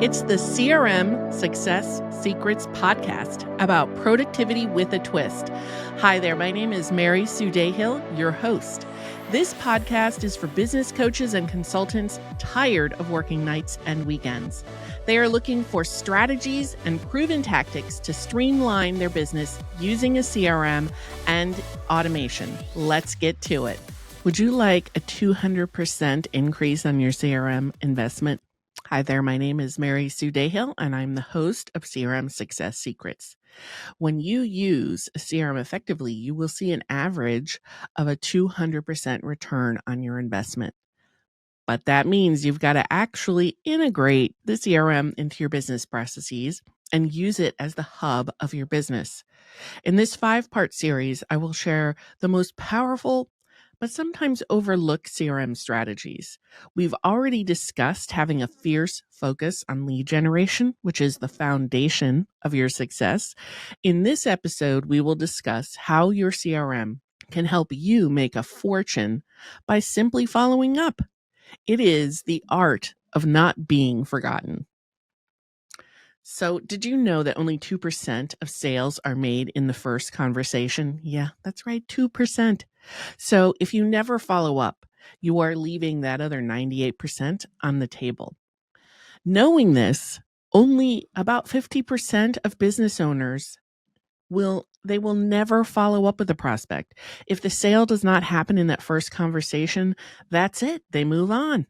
It's the CRM Success Secrets podcast about productivity with a twist. Hi there, my name is Mary Sue Dahill, your host. This podcast is for business coaches and consultants tired of working nights and weekends. They are looking for strategies and proven tactics to streamline their business using a CRM and automation. Let's get to it. Would you like a 200% increase on your CRM investment? Hi there, my name is Mary Sue Dahill, and I'm the host of CRM Success Secrets. When you use a CRM effectively, you will see an average of a 200% return on your investment. But that means you've got to actually integrate the CRM into your business processes and use it as the hub of your business. In this 5-part series, I will share the most powerful but sometimes overlooked CRM strategies. We've already discussed having a fierce focus on lead generation, which is the foundation of your success. In this episode, we will discuss how your CRM can help you make a fortune by simply following up. It is the art of not being forgotten. So, did you know that only 2% of sales are made in the first conversation? Yeah, that's right, 2%. So, if you never follow up, you are leaving that other 98% on the table. Knowing this, only about 50% of business owners will never follow up with a prospect. If the sale does not happen in that first conversation, that's it. They move on.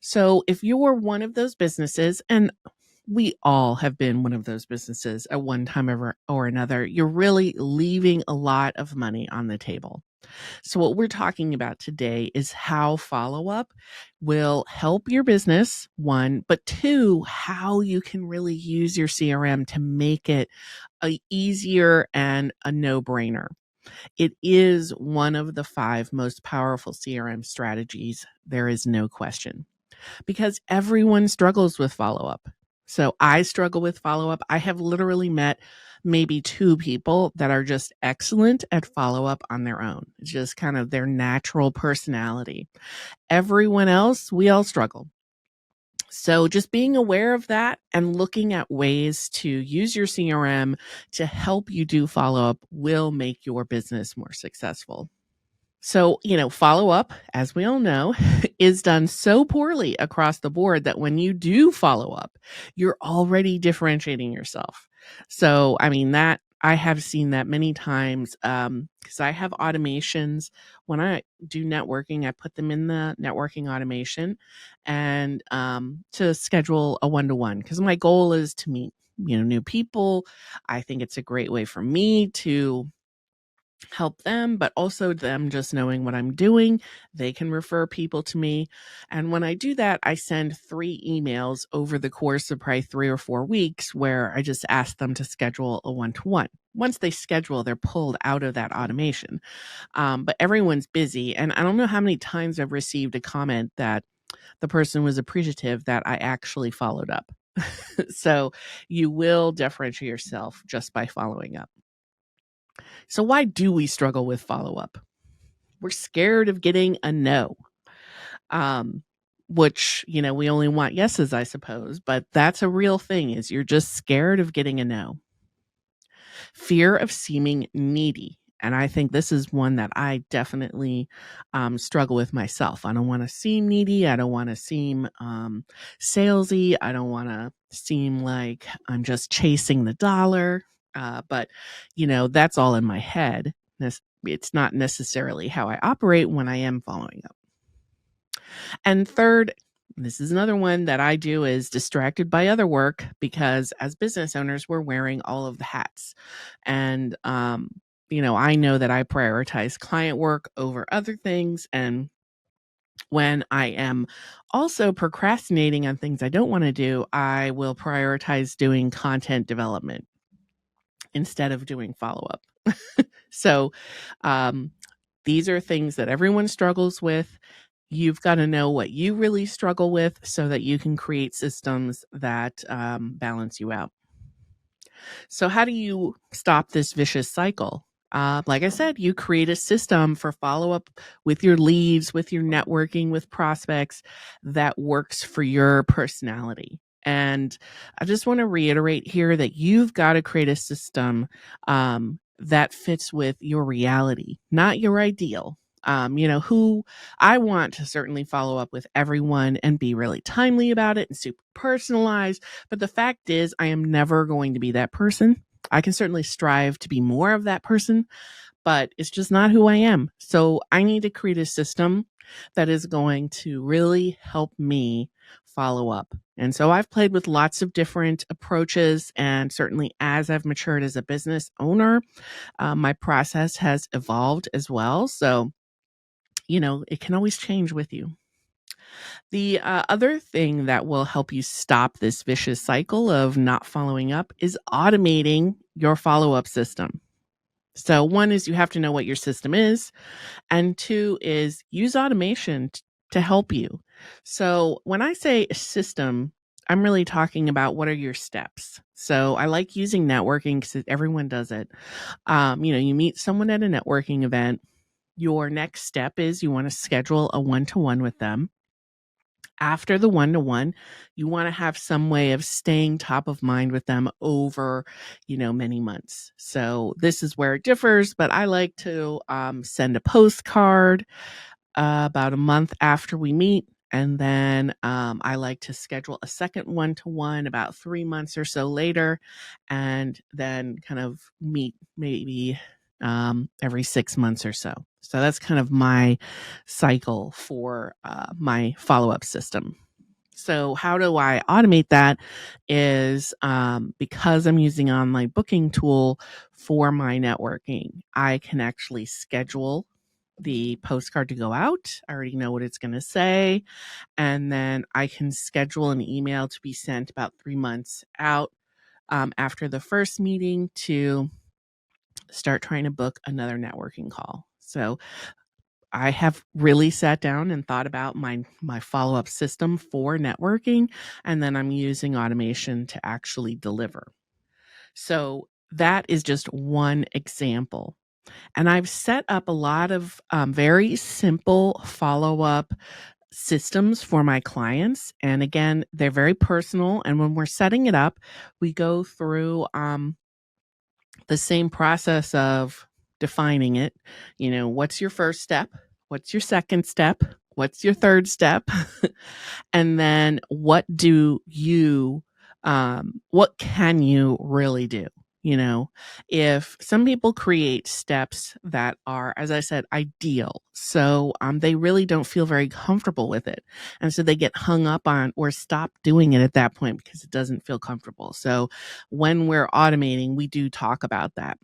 So, if you're one of those businesses, and we all have been one of those businesses at one time or another, you're really leaving a lot of money on the table. So what we're talking about today is how follow-up will help your business, one, but two, how you can really use your CRM to make it easier and a no-brainer. It is one of the 5 most powerful CRM strategies. There is no question, because everyone struggles with follow-up. So I struggle with follow-up. I have literally met maybe 2 people that are just excellent at follow-up on their own. It's just kind of their natural personality. Everyone else, we all struggle. So just being aware of that and looking at ways to use your CRM to help you do follow-up will make your business more successful. So, follow-up, as we all know, is done so poorly across the board that when you do follow up, you're already differentiating yourself. So, that I have seen that many times because I have automations. When I do networking, I put them in the networking automation and to schedule a one-to-one, because my goal is to meet, new people. I think it's a great way for me to help them, but also them just knowing what I'm doing. They can refer people to me. And when I do that, I send 3 emails over the course of probably 3 or 4 weeks where I just ask them to schedule a one-to-one. Once they schedule, they're pulled out of that automation. But everyone's busy. And I don't know how many times I've received a comment that the person was appreciative that I actually followed up. So you will differentiate yourself just by following up. So why do we struggle with follow-up? We're scared of getting a no, which, we only want yeses, I suppose, but that's a real thing, is you're just scared of getting a no. Fear of seeming needy. And I think this is one that I definitely struggle with myself. I don't want to seem needy. I don't want to seem salesy. I don't want to seem like I'm just chasing the dollar. But, that's all in my head. It's not necessarily how I operate when I am following up. And third, this is another one that I do, is distracted by other work, because as business owners, we're wearing all of the hats. And, I know that I prioritize client work over other things. And when I am also procrastinating on things I don't want to do, I will prioritize doing content development instead of doing follow-up. So these are things that everyone struggles with. You've got to know what you really struggle with so that you can create systems that balance you out. So how do you stop this vicious cycle? Like I said, you create a system for follow-up with your leads, with your networking, with prospects that works for your personality. And I just want to reiterate here that you've got to create a system that fits with your reality, not your ideal. Who I want to certainly follow up with everyone and be really timely about it and super personalized. But the fact is, I am never going to be that person. I can certainly strive to be more of that person, but it's just not who I am. So I need to create a system that is going to really help me follow up. And so I've played with lots of different approaches, and certainly as I've matured as a business owner, my process has evolved as well. So, it can always change with you. The other thing that will help you stop this vicious cycle of not following up is automating your follow-up system. So one is you have to know what your system is, and two is use automation to help you. So when I say a system, I'm really talking about what are your steps. So I like using networking because everyone does it. You meet someone at a networking event. Your next step is you want to schedule a one-to-one with them. After the one-to-one, you want to have some way of staying top of mind with them over, many months. So this is where it differs, but I like to send a postcard about a month after we meet. And then I like to schedule a second one-to-one about 3 months or so later, and then kind of meet maybe every 6 months or so. So that's kind of my cycle for my follow-up system. So how do I automate that is because I'm using an online booking tool for my networking, I can actually schedule the postcard to go out. I already know what it's going to say. And then I can schedule an email to be sent about 3 months out after the first meeting to start trying to book another networking call. So I have really sat down and thought about my follow-up system for networking, and then I'm using automation to actually deliver. So that is just one example. And I've set up a lot of very simple follow-up systems for my clients. And again, they're very personal. And when we're setting it up, we go through the same process of defining it. What's your first step? What's your second step? What's your third step? And then what can you really do? If some people create steps that are, as I said, ideal, so they really don't feel very comfortable with it. And so they get hung up on or stop doing it at that point because it doesn't feel comfortable. So when we're automating, we do talk about that.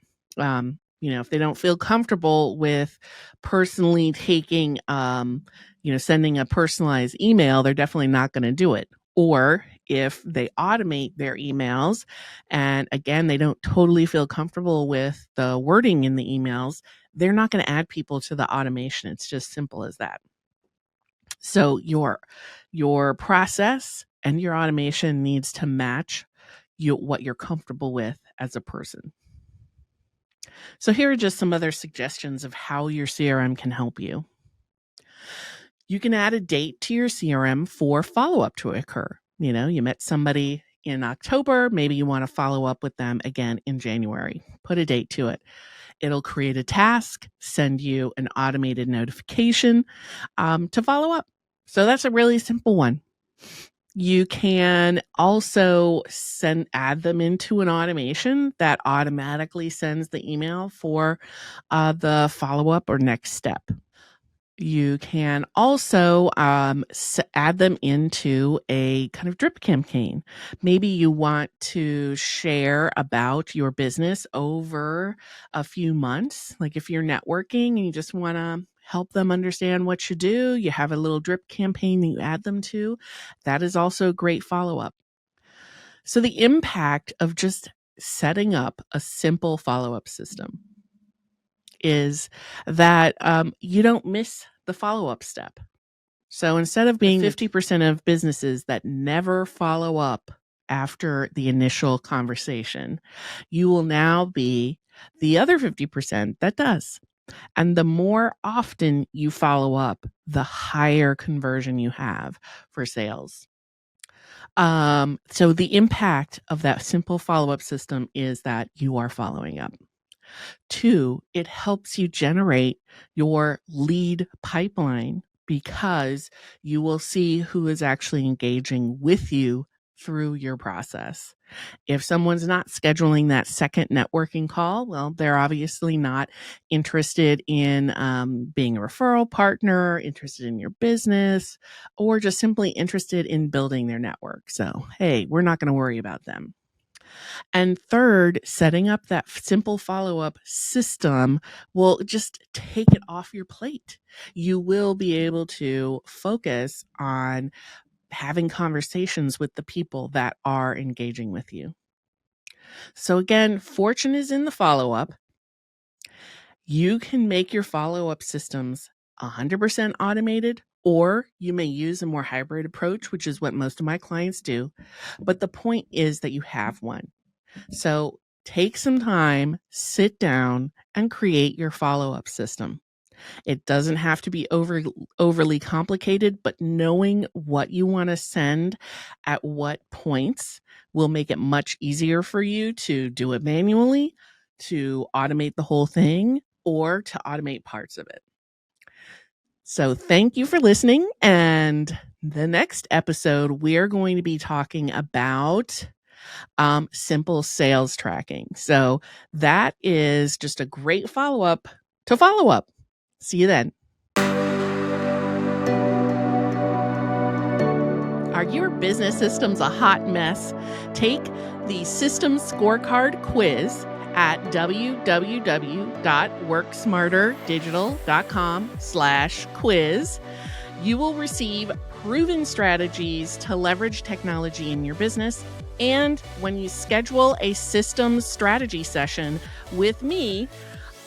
If they don't feel comfortable with personally taking, sending a personalized email, they're definitely not going to do it. Or if they automate their emails and again, they don't totally feel comfortable with the wording in the emails, they're not going to add people to the automation. It's just simple as that. So your process and your automation needs to match what you're comfortable with as a person. So here are just some other suggestions of how your CRM can help you. You can add a date to your CRM for follow-up to occur. You met somebody in October, maybe you want to follow up with them again in January. Put a date to it. It'll create a task, send you an automated notification to follow up. So that's a really simple one. You can also add them into an automation that automatically sends the email for the follow-up or next step. You can also add them into a kind of drip campaign. Maybe you want to share about your business over a few months. Like if you're networking and you just want to help them understand what you do, you have a little drip campaign that you add them to. That is also a great follow-up. So the impact of just setting up a simple follow-up system is that you don't miss the follow-up step. So instead of being 50% of businesses that never follow up after the initial conversation, you will now be the other 50% that does. And the more often you follow up, the higher conversion you have for sales. So the impact of that simple follow-up system is that you are following up. 2, it helps you generate your lead pipeline because you will see who is actually engaging with you through your process. If someone's not scheduling that second networking call, well, they're obviously not interested in being a referral partner, interested in your business, or just simply interested in building their network. So, hey, we're not going to worry about them. And third, setting up that simple follow-up system will just take it off your plate. You will be able to focus on having conversations with the people that are engaging with you. So again, fortune is in the follow-up. You can make your follow-up systems 100% automated, or you may use a more hybrid approach, which is what most of my clients do. But the point is that you have one. So take some time, sit down, and create your follow-up system. It doesn't have to be overly complicated, but knowing what you want to send at what points will make it much easier for you to do it manually, to automate the whole thing, or to automate parts of it. So thank you for listening. And the next episode, we're going to be talking about simple sales tracking. So that is just a great follow-up to follow up. See you then. Are your business systems a hot mess? Take the Systems Scorecard quiz at www.worksmarterdigital.com/quiz. You will receive proven strategies to leverage technology in your business. And when you schedule a systems strategy session with me,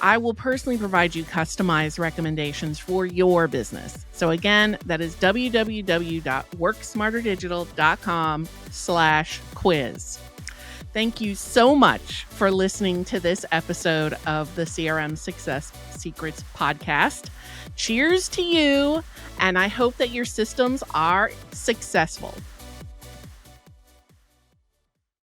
I will personally provide you customized recommendations for your business. So again, that is www.worksmarterdigital.com/quiz. Thank you so much for listening to this episode of the CRM Success Secrets podcast. Cheers to you, and I hope that your systems are successful.